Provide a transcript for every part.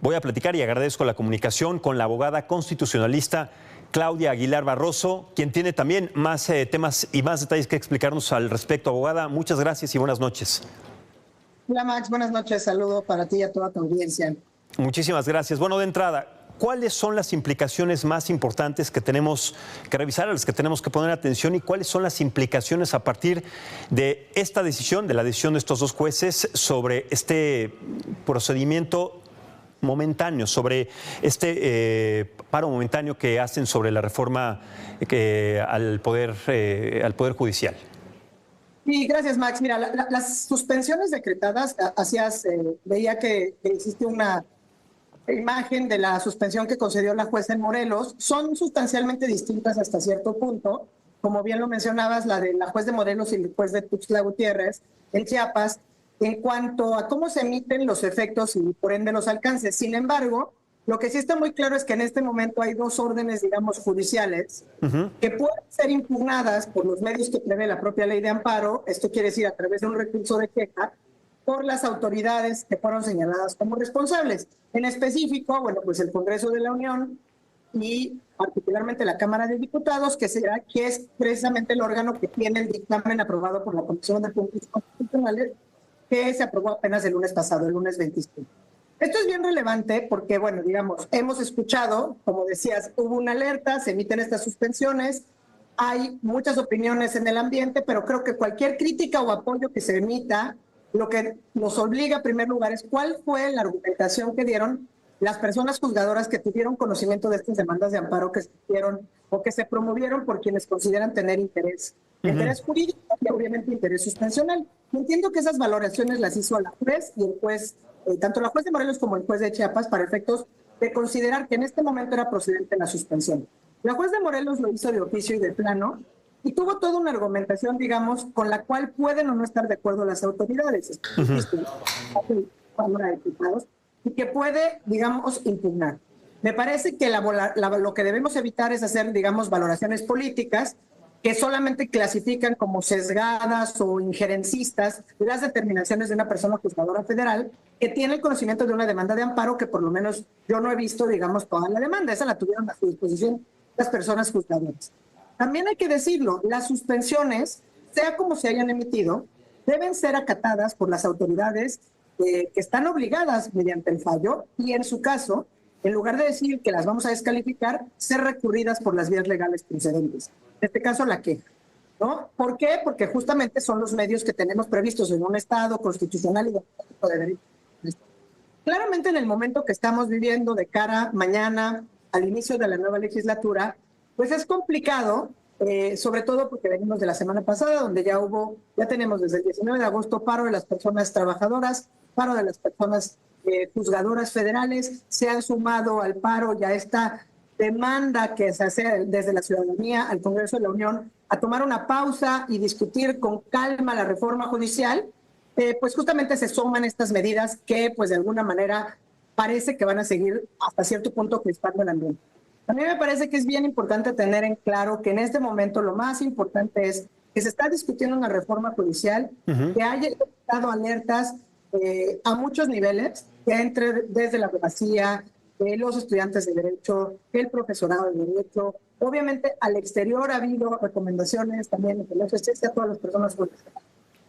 Voy a platicar y agradezco la comunicación con la abogada constitucionalista Claudia Aguilar Barroso, quien tiene también más temas y más detalles que explicarnos al respecto. Abogada, muchas gracias y buenas noches. Hola Max, buenas noches, saludo para ti y a toda tu audiencia. Muchísimas gracias. Bueno, de entrada, ¿cuáles son las implicaciones más importantes que tenemos que revisar, a las que tenemos que poner atención, y cuáles son las implicaciones a partir de esta decisión, de la decisión de estos dos jueces sobre este procedimiento momentáneo, sobre este paro momentáneo que hacen sobre la reforma al poder judicial? Sí, gracias Max. Mira, las suspensiones decretadas, veía que existe una imagen de la suspensión que concedió la jueza en Morelos, son sustancialmente distintas hasta cierto punto. Como bien lo mencionabas, la de la juez de Morelos y el juez de Tuxtla Gutiérrez en Chiapas, en cuanto a cómo se emiten los efectos y por ende los alcances. Sin embargo, lo que sí está muy claro es que en este momento hay dos órdenes, digamos, judiciales que pueden ser impugnadas por los medios que prevé la propia ley de amparo. Esto quiere decir a través de un recurso de queja por las autoridades que fueron señaladas como responsables. En específico, bueno, pues el Congreso de la Unión y particularmente la Cámara de Diputados, que es precisamente el órgano que tiene el dictamen aprobado por la Comisión de Puntos Constitucionales, que se aprobó apenas el lunes pasado, el lunes 25. Esto es bien relevante porque, bueno, digamos, hemos escuchado, como decías, hubo una alerta, se emiten estas suspensiones, hay muchas opiniones en el ambiente, pero creo que cualquier crítica o apoyo que se emita, lo que nos obliga en primer lugar es cuál fue la argumentación que dieron las personas juzgadoras que tuvieron conocimiento de estas demandas de amparo que se hicieron o que se promovieron por quienes consideran tener interés jurídico y obviamente interés suspensional. Entiendo que esas valoraciones las hizo la juez y el juez, tanto la juez de Morelos como el juez de Chiapas, para efectos de considerar que en este momento era procedente la suspensión. La juez de Morelos lo hizo de oficio y de plano y tuvo toda una argumentación, digamos, con la cual pueden o no estar de acuerdo las autoridades, Cámara de Diputados, y que puede, digamos, impugnar. Me parece que lo que debemos evitar es hacer, digamos, valoraciones políticas que solamente clasifican como sesgadas o injerencistas las determinaciones de una persona juzgadora federal que tiene el conocimiento de una demanda de amparo que por lo menos yo no he visto, digamos, toda la demanda. Esa la tuvieron a su disposición las personas juzgadoras. También hay que decirlo, las suspensiones, sea como se hayan emitido, deben ser acatadas por las autoridades que están obligadas mediante el fallo y en su caso, en lugar de decir que las vamos a descalificar, ser recurridas por las vías legales procedentes. En este caso, la queja, ¿no? ¿Por qué? Porque justamente son los medios que tenemos previstos en un Estado constitucional y de derecho. Claramente, en el momento que estamos viviendo de cara mañana al inicio de la nueva legislatura, pues es complicado, sobre todo porque venimos de la semana pasada, donde ya tenemos desde el 19 de agosto paro de las personas trabajadoras, paro de las personas juzgadoras federales, se han sumado al paro ya esta demanda que se hace desde la ciudadanía al Congreso de la Unión a tomar una pausa y discutir con calma la reforma judicial. Pues justamente se suman estas medidas que pues de alguna manera parece que van a seguir hasta cierto punto crispando el ambiente. A mí me parece que es bien importante tener en claro que en este momento lo más importante es que se está discutiendo una reforma judicial que haya dado alertas a muchos niveles, que entre desde la abogacía, los estudiantes de Derecho, el profesorado de Derecho. Obviamente al exterior ha habido recomendaciones también que les a todas las personas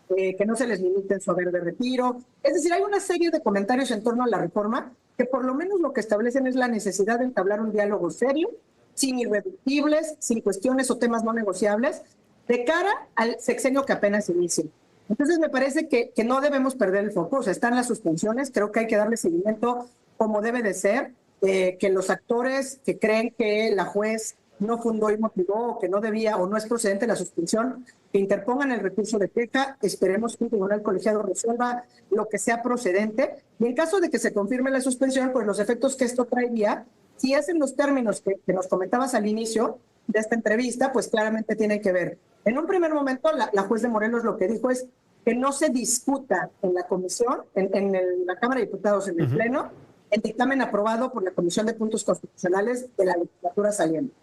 que no se les limite su haber de retiro. Es decir, hay una serie de comentarios en torno a la reforma que por lo menos lo que establecen es la necesidad de entablar un diálogo serio, sin irreductibles, sin cuestiones o temas no negociables, de cara al sexenio que apenas inicia. Entonces me parece que no debemos perder el foco. O sea, están las suspensiones, creo que hay que darle seguimiento como debe de ser, que los actores que creen que la juez no fundó y motivó o que no debía o no es procedente la suspensión, que interpongan el recurso de queja, esperemos que un tribunal colegiado resuelva lo que sea procedente, y en caso de que se confirme la suspensión, pues los efectos que esto traería, si es en los términos que nos comentabas al inicio de esta entrevista, pues claramente tiene que ver. En un primer momento, la juez de Morelos lo que dijo es que no se discuta en la comisión, en la Cámara de Diputados, en el Pleno, el dictamen aprobado por la Comisión de Puntos Constitucionales de la legislatura saliente.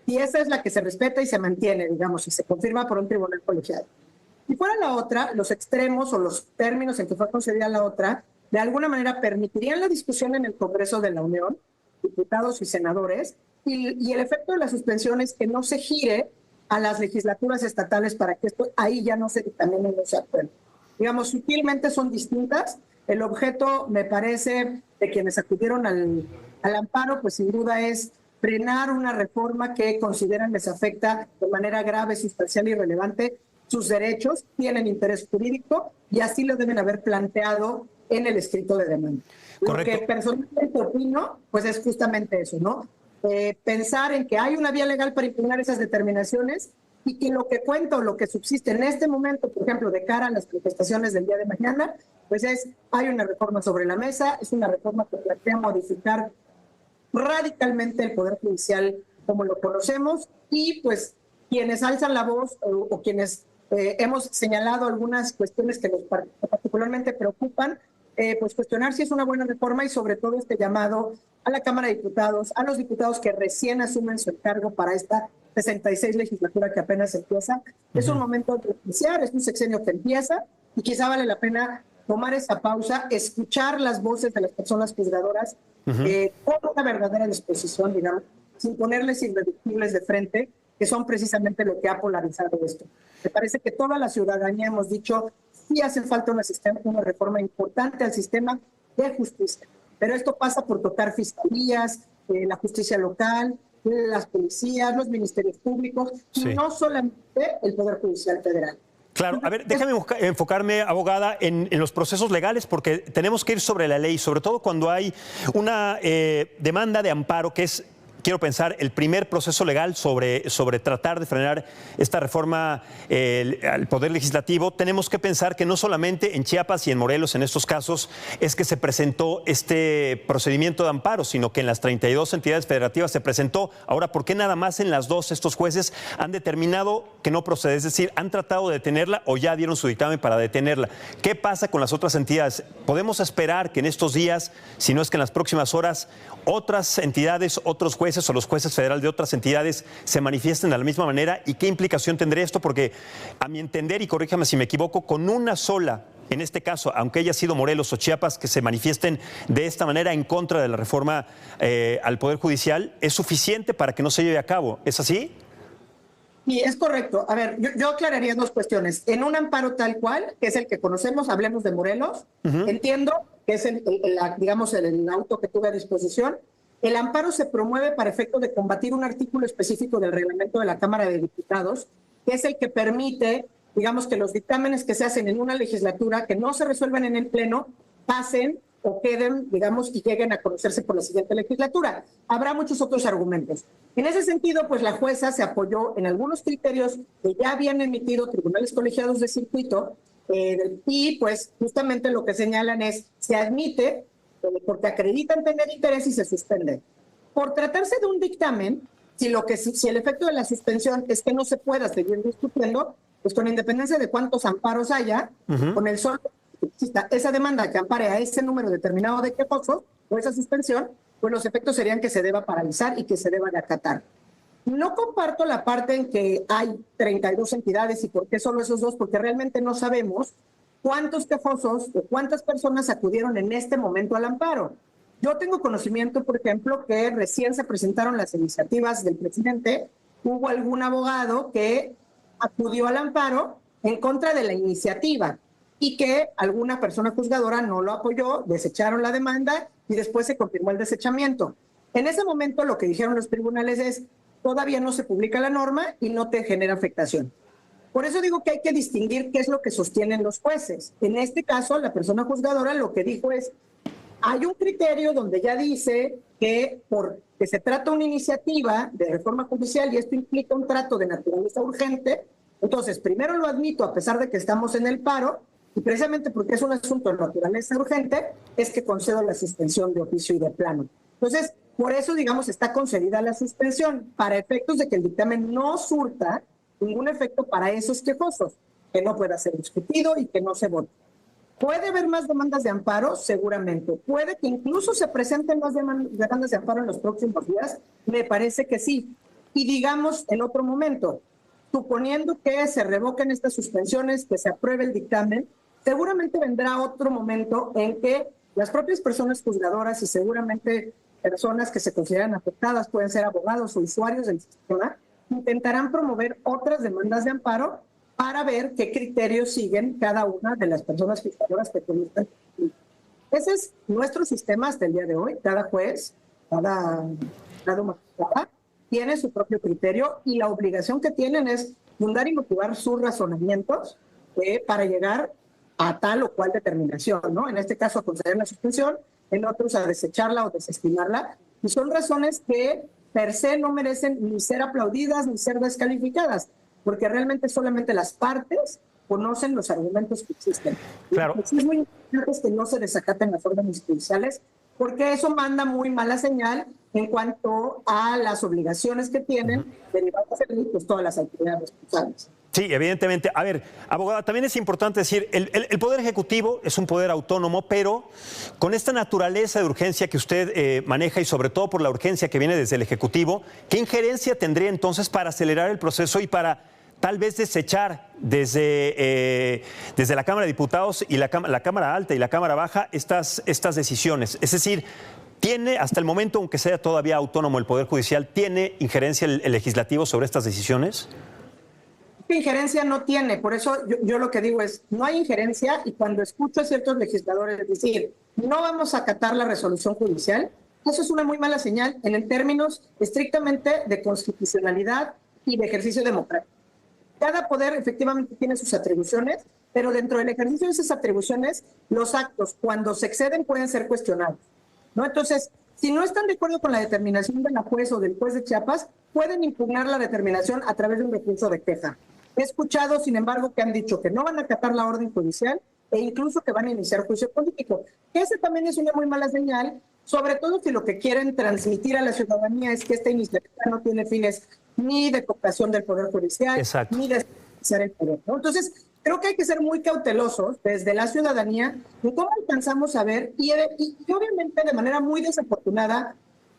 Y esa es la que se respeta y se mantiene, digamos, y se confirma por un tribunal colegiado. Si fuera la otra, los extremos o los términos en que fue concedida la otra, de alguna manera permitirían la discusión en el Congreso de la Unión, diputados y senadores, y el efecto de la suspensión es que no se gire a las legislaturas estatales para que esto ahí ya no se dictamine y no se apruebe. Digamos, sutilmente son distintas. El objeto, me parece, de quienes acudieron al amparo, pues sin duda es frenar una reforma que consideran les afecta de manera grave, sustancial y relevante sus derechos, tienen interés jurídico y así lo deben haber planteado en el escrito de demanda. Correcto. Lo que personalmente opino, pues es justamente eso, ¿no? Pensar en que hay una vía legal para impugnar esas determinaciones y que lo que cuenta o lo que subsiste en este momento, por ejemplo, de cara a las manifestaciones del día de mañana, pues hay una reforma sobre la mesa, es una reforma que plantea modificar radicalmente el Poder Judicial como lo conocemos y pues quienes alzan la voz o quienes hemos señalado algunas cuestiones que nos particularmente preocupan, pues cuestionar si es una buena reforma y sobre todo este llamado a la Cámara de Diputados, a los diputados que recién asumen su encargo para esta 66 legislatura que apenas empieza. Es un momento de iniciar, es un sexenio que empieza y quizá vale la pena tomar esa pausa, escuchar las voces de las personas juzgadoras con una verdadera disposición, digamos, sin ponerles irreductibles de frente, que son precisamente lo que ha polarizado esto. Me parece que toda la ciudadanía hemos dicho sí hace falta una reforma importante al sistema de justicia, pero esto pasa por tocar fiscalías, la justicia local, las policías, los ministerios públicos, y no solamente el Poder Judicial Federal. Claro, a ver, déjame enfocarme, abogada, en los procesos legales, porque tenemos que ir sobre la ley, sobre todo cuando hay una demanda de amparo que es, quiero pensar, el primer proceso legal sobre tratar de frenar esta reforma al Poder Legislativo. Tenemos que pensar que no solamente en Chiapas y en Morelos, en estos casos, es que se presentó este procedimiento de amparo, sino que en las 32 entidades federativas se presentó. Ahora, ¿por qué nada más en las dos estos jueces han determinado que no procede? Es decir, ¿han tratado de detenerla o ya dieron su dictamen para detenerla? ¿Qué pasa con las otras entidades? ¿Podemos esperar que en estos días, si no es que en las próximas horas, otras entidades, otros jueces o los jueces federales de otras entidades se manifiesten de la misma manera? ¿Y qué implicación tendría esto? Porque a mi entender, y corríjame si me equivoco, con una sola, en este caso, aunque haya sido Morelos o Chiapas, que se manifiesten de esta manera en contra de la reforma al Poder Judicial, es suficiente para que no se lleve a cabo. ¿Es así? Sí, es correcto. A ver, yo aclararía dos cuestiones. En un amparo tal cual, que es el que conocemos, hablemos de Morelos, entiendo que es digamos, el auto que tuve a disposición. El amparo se promueve para efecto de combatir un artículo específico del reglamento de la Cámara de Diputados, que es el que permite, digamos, que los dictámenes que se hacen en una legislatura que no se resuelvan en el Pleno pasen o queden, digamos, y lleguen a conocerse por la siguiente legislatura. Habrá muchos otros argumentos. En ese sentido, pues la jueza se apoyó en algunos criterios que ya habían emitido tribunales colegiados de circuito y pues justamente lo que señalan es, se admite porque acreditan tener interés y se suspende. Por tratarse de un dictamen, si el efecto de la suspensión es que no se pueda seguir discutiendo, pues con independencia de cuántos amparos haya, con el solo que exista esa demanda que ampare a ese número determinado de quejosos o esa suspensión, pues los efectos serían que se deba paralizar y que se deba de acatar. No comparto la parte en que hay 32 entidades y por qué solo esos dos, porque realmente no sabemos cuántos quejosos o cuántas personas acudieron en este momento al amparo. Yo tengo conocimiento, por ejemplo, que recién se presentaron las iniciativas del presidente, hubo algún abogado que acudió al amparo en contra de la iniciativa y que alguna persona juzgadora no lo apoyó, desecharon la demanda y después se confirmó el desechamiento. En ese momento lo que dijeron los tribunales es, todavía no se publica la norma y no te genera afectación. Por eso digo que hay que distinguir qué es lo que sostienen los jueces. En este caso, la persona juzgadora lo que dijo es, hay un criterio donde ya dice que porque se trata de una iniciativa de reforma judicial y esto implica un trato de naturaleza urgente, entonces primero lo admito a pesar de que estamos en el paro y precisamente porque es un asunto de naturaleza urgente es que concedo la suspensión de oficio y de plano. Entonces, por eso, digamos, está concedida la suspensión para efectos de que el dictamen no surta ningún efecto para esos quejosos, que no pueda ser discutido y que no se vote. ¿Puede haber más demandas de amparo? Seguramente. ¿Puede que incluso se presenten más demandas de amparo en los próximos días? Me parece que sí. Y digamos, en otro momento, suponiendo que se revoquen estas suspensiones, que se apruebe el dictamen, seguramente vendrá otro momento en que las propias personas juzgadoras y seguramente personas que se consideran afectadas, pueden ser abogados o usuarios del sistema, intentarán promover otras demandas de amparo para ver qué criterios siguen cada una de las personas juzgadoras que publican. Ese es nuestro sistema hasta el día de hoy. Cada juez, cada magistrado tiene su propio criterio y la obligación que tienen es fundar y motivar sus razonamientos para llegar a tal o cual determinación, ¿no? En este caso a conceder la suspensión, en otros a desecharla o desestimarla. Y son razones que per se no merecen ni ser aplaudidas ni ser descalificadas, porque realmente solamente las partes conocen los argumentos que existen. Claro. Lo que sí es muy importante que no se desacaten las órdenes judiciales, porque eso manda muy mala señal en cuanto a las obligaciones que tienen derivadas de pues, todas las autoridades responsables. Sí, evidentemente. A ver, abogada, también es importante decir, el Poder Ejecutivo es un poder autónomo, pero con esta naturaleza de urgencia que usted maneja y sobre todo por la urgencia que viene desde el Ejecutivo, ¿qué injerencia tendría entonces para acelerar el proceso y para tal vez desechar desde la Cámara de Diputados y la Cámara Alta y la Cámara Baja estas decisiones? Es decir, ¿tiene hasta el momento, aunque sea todavía autónomo el Poder Judicial, tiene injerencia el Legislativo sobre estas decisiones? Injerencia no tiene, por eso yo lo que digo es, no hay injerencia, y cuando escucho a ciertos legisladores decir, no vamos a acatar la resolución judicial, eso es una muy mala señal en términos estrictamente de constitucionalidad y de ejercicio democrático. Cada poder efectivamente tiene sus atribuciones, pero dentro del ejercicio de esas atribuciones, los actos, cuando se exceden, pueden ser cuestionados, ¿no? Entonces, si no están de acuerdo con la determinación de la juez o del juez de Chiapas, pueden impugnar la determinación a través de un recurso de queja. He escuchado, sin embargo, que han dicho que no van a acatar la orden judicial e incluso que van a iniciar juicio político. Ese también es una muy mala señal, sobre todo si lo que quieren transmitir a la ciudadanía es que esta iniciativa no tiene fines ni de cooptación del Poder Judicial, Exacto, ni de ser el poder, ¿no? Entonces, creo que hay que ser muy cautelosos desde la ciudadanía en cómo alcanzamos a ver, y obviamente de manera muy desafortunada,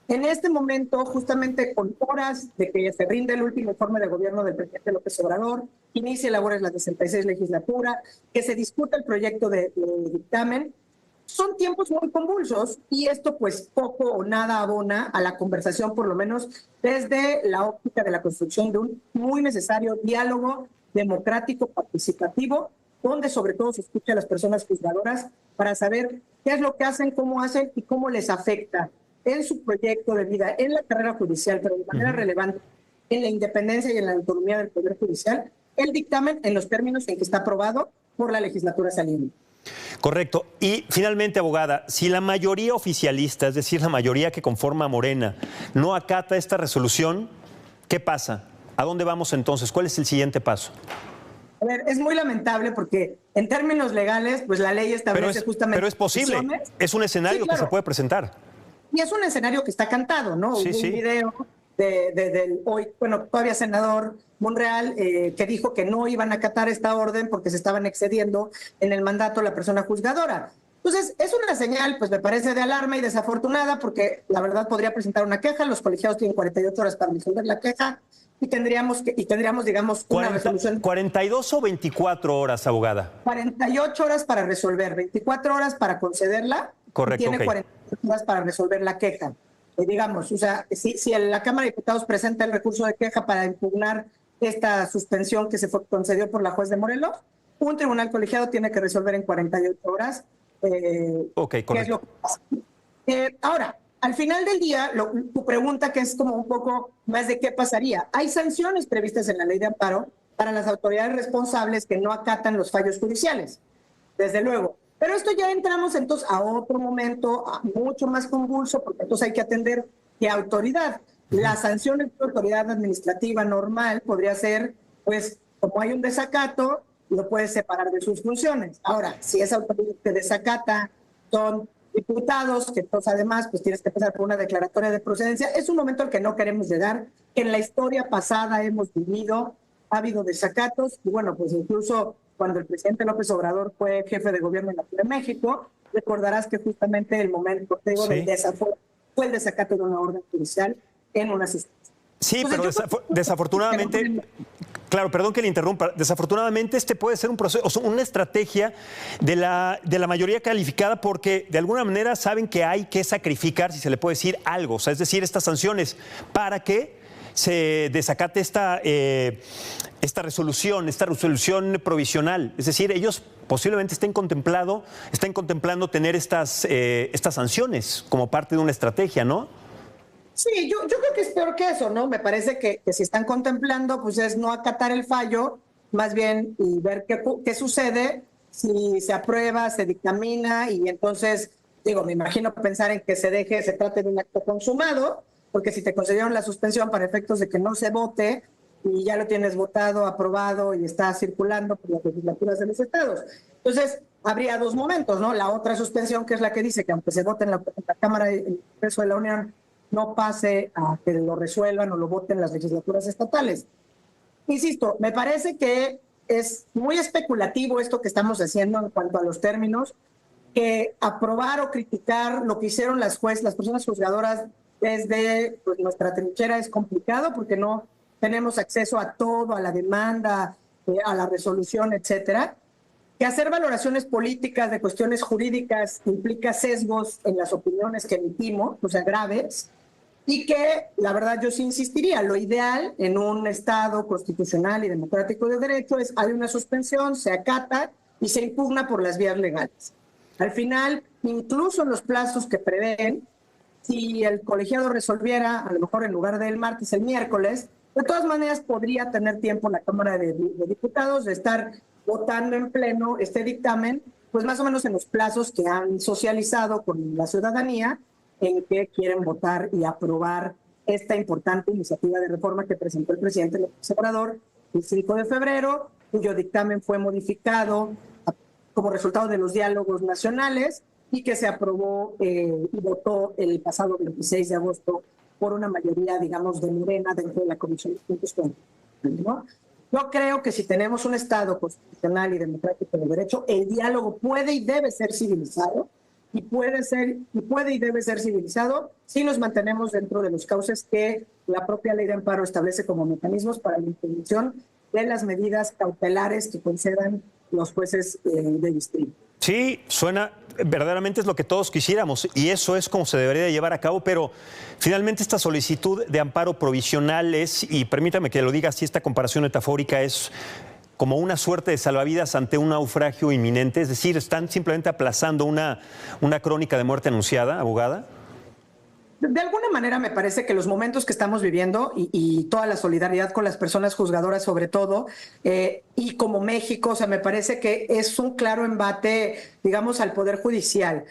en este momento, justamente con horas de que se rinde el último informe de gobierno del presidente López Obrador, inicie labores la 66 legislatura, que se discuta el proyecto de dictamen, son tiempos muy convulsos y esto pues poco o nada abona a la conversación, por lo menos desde la óptica de la construcción de un muy necesario diálogo democrático participativo, donde sobre todo se escucha a las personas juzgadoras para saber qué es lo que hacen, cómo hacen y cómo les afecta en su proyecto de vida, en la carrera judicial, pero de manera relevante, en la independencia y en la autonomía del Poder Judicial, el dictamen en los términos en que está aprobado por la legislatura saliente. Correcto. Y finalmente, abogada, si la mayoría oficialista, es decir, la mayoría que conforma Morena, no acata esta resolución, ¿qué pasa? ¿A dónde vamos entonces? ¿Cuál es el siguiente paso? A ver, es muy lamentable porque en términos legales, pues la ley establece justamente... Pero es posible, es un escenario sí, claro, que se puede presentar. Y es un escenario que está cantado, ¿no? Sí, Hubo un video del hoy, bueno, todavía senador Monreal, que dijo que no iban a acatar esta orden porque se estaban excediendo en el mandato la persona juzgadora. Entonces, es una señal, pues me parece de alarma y desafortunada, porque la verdad podría presentar una queja, los colegiados tienen 48 horas para resolver la queja y tendríamos, digamos, una resolución. 42 o 24 horas, abogada. 48 horas para resolver, 24 horas para concederla. Correcto, y tiene 48 horas para resolver la queja. Digamos, o sea, si la Cámara de Diputados presenta el recurso de queja para impugnar esta suspensión que se concedió por la juez de Morelos, un tribunal colegiado tiene que resolver en 48 horas. Correcto. ¿Qué es lo que pasa? Ahora, al final del día, tu pregunta, que es como un poco más de qué pasaría. Hay sanciones previstas en la ley de amparo para las autoridades responsables que no acatan los fallos judiciales, desde luego. Pero esto ya entramos entonces a otro momento mucho más convulso, porque entonces hay que atender qué autoridad. La sanción de autoridad administrativa normal podría ser, pues, como hay un desacato, lo puedes separar de sus funciones. Ahora, si esa autoridad que desacata son diputados, que entonces además pues tienes que pasar por una declaratoria de procedencia, es un momento al que no queremos llegar, que en la historia pasada hemos vivido, ha habido desacatos, y bueno, pues incluso cuando el presidente López Obrador fue jefe de gobierno en la Ciudad de México, recordarás que justamente el momento del desafuero fue el desacato de una orden judicial en una asistencia. Sí, entonces, pero desafortunadamente, Claro, perdón que le interrumpa. Desafortunadamente, este puede ser un proceso, o sea, una estrategia de la mayoría calificada porque de alguna manera saben que hay que sacrificar, si se le puede decir, algo. O sea, es decir, estas sanciones para que se desacate esta resolución provisional. Es decir, ellos posiblemente estén contemplando tener estas sanciones como parte de una estrategia, ¿no? Sí, yo creo que es peor que eso, ¿no? Me parece que si están contemplando, pues es no acatar el fallo, más bien y ver qué sucede, si se aprueba, se dictamina y entonces, digo, me imagino pensar en que se trate de un acto consumado, porque si te concedieron la suspensión para efectos de que no se vote y ya lo tienes votado, aprobado y está circulando por las legislaturas de los estados. Entonces, habría dos momentos, ¿no? La otra suspensión, que es la que dice que aunque se vote en la Cámara y en el Congreso de la Unión, no pase a que lo resuelvan o lo voten las legislaturas estatales. Insisto, me parece que es muy especulativo esto que estamos haciendo en cuanto a los términos, que aprobar o criticar lo que hicieron las personas juzgadoras desde pues, nuestra trinchera es complicado porque no tenemos acceso a todo, a la demanda, a la resolución, etcétera. Que hacer valoraciones políticas de cuestiones jurídicas implica sesgos en las opiniones que emitimos, o sea, graves, y que, la verdad, yo sí insistiría, lo ideal en un Estado constitucional y democrático de derecho es hay una suspensión, se acata y se impugna por las vías legales. Al final, incluso en los plazos que prevén, si el colegiado resolviera, a lo mejor en lugar del martes, el miércoles, de todas maneras podría tener tiempo la Cámara de Diputados de estar votando en pleno este dictamen, pues más o menos en los plazos que han socializado con la ciudadanía, en que quieren votar y aprobar esta importante iniciativa de reforma que presentó el presidente López Obrador el 5 de febrero, cuyo dictamen fue modificado como resultado de los diálogos nacionales y que se aprobó y votó el pasado 26 de agosto por una mayoría, digamos, de Morena dentro de la Comisión de Puntos, ¿no? Yo creo que si tenemos un Estado constitucional y democrático de derecho, el diálogo puede y debe ser civilizado, y puede y debe ser civilizado si nos mantenemos dentro de los cauces que la propia ley de amparo establece como mecanismos para la intervención de las medidas cautelares que concedan los jueces de distrito. Sí, suena, verdaderamente es lo que todos quisiéramos y eso es como se debería llevar a cabo, pero finalmente esta solicitud de amparo provisional es, y permítame que lo diga así, esta comparación metafórica es como una suerte de salvavidas ante un naufragio inminente, es decir, están simplemente aplazando una crónica de muerte anunciada, abogada. De alguna manera me parece que los momentos que estamos viviendo y toda la solidaridad con las personas juzgadoras sobre todo, y como México, o sea, me parece que es un claro embate, digamos, al Poder Judicial.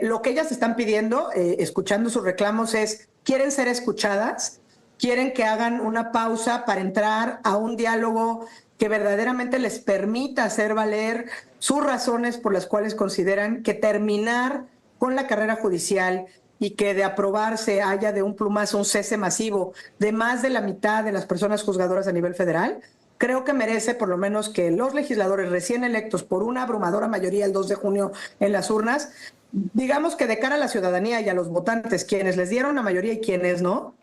Lo que ellas están pidiendo, escuchando sus reclamos, es, quieren ser escuchadas, quieren que hagan una pausa para entrar a un diálogo que verdaderamente les permita hacer valer sus razones por las cuales consideran que terminar con la carrera judicial y que de aprobarse haya de un plumazo un cese masivo de más de la mitad de las personas juzgadoras a nivel federal, creo que merece por lo menos que los legisladores recién electos por una abrumadora mayoría el 2 de junio en las urnas, digamos que de cara a la ciudadanía y a los votantes, quienes les dieron la mayoría y quienes no,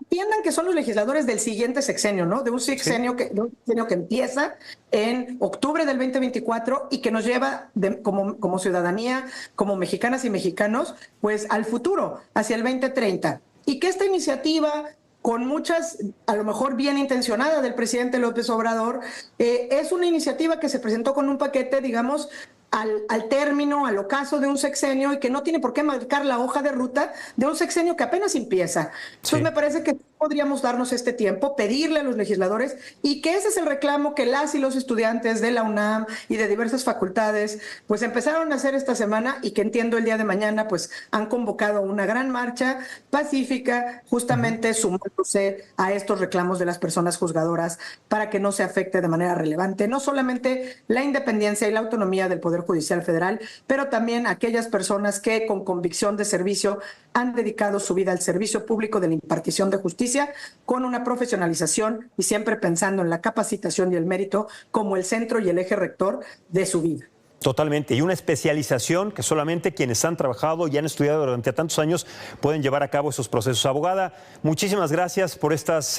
entiendan que son los legisladores del siguiente sexenio, ¿no? De un sexenio, sí, que empieza en octubre del 2024 y que nos lleva como ciudadanía, como mexicanas y mexicanos, pues al futuro, hacia el 2030. Y que esta iniciativa, con muchas, a lo mejor bien intencionada del presidente López Obrador, es una iniciativa que se presentó con un paquete, digamos, al término, al ocaso de un sexenio y que no tiene por qué marcar la hoja de ruta de un sexenio que apenas empieza. Entonces me parece que podríamos darnos este tiempo, pedirle a los legisladores y que ese es el reclamo que las y los estudiantes de la UNAM y de diversas facultades pues empezaron a hacer esta semana y que entiendo el día de mañana pues han convocado una gran marcha pacífica justamente sumándose a estos reclamos de las personas juzgadoras para que no se afecte de manera relevante no solamente la independencia y la autonomía del Poder Judicial Federal, pero también aquellas personas que con convicción de servicio han dedicado su vida al servicio público de la impartición de justicia con una profesionalización y siempre pensando en la capacitación y el mérito como el centro y el eje rector de su vida. Totalmente, y una especialización que solamente quienes han trabajado y han estudiado durante tantos años pueden llevar a cabo esos procesos. Abogada, muchísimas gracias por estas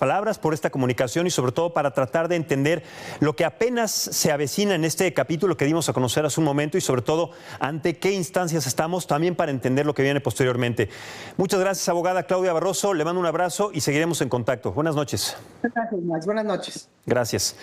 palabras, por esta comunicación y sobre todo para tratar de entender lo que apenas se avecina en este capítulo que dimos a conocer hace un momento y sobre todo ante qué instancias estamos también para entender lo que viene posteriormente. Muchas gracias, abogada Claudia Barroso, le mando un abrazo y seguiremos en contacto. Buenas noches. Gracias, Max. Buenas noches. Gracias.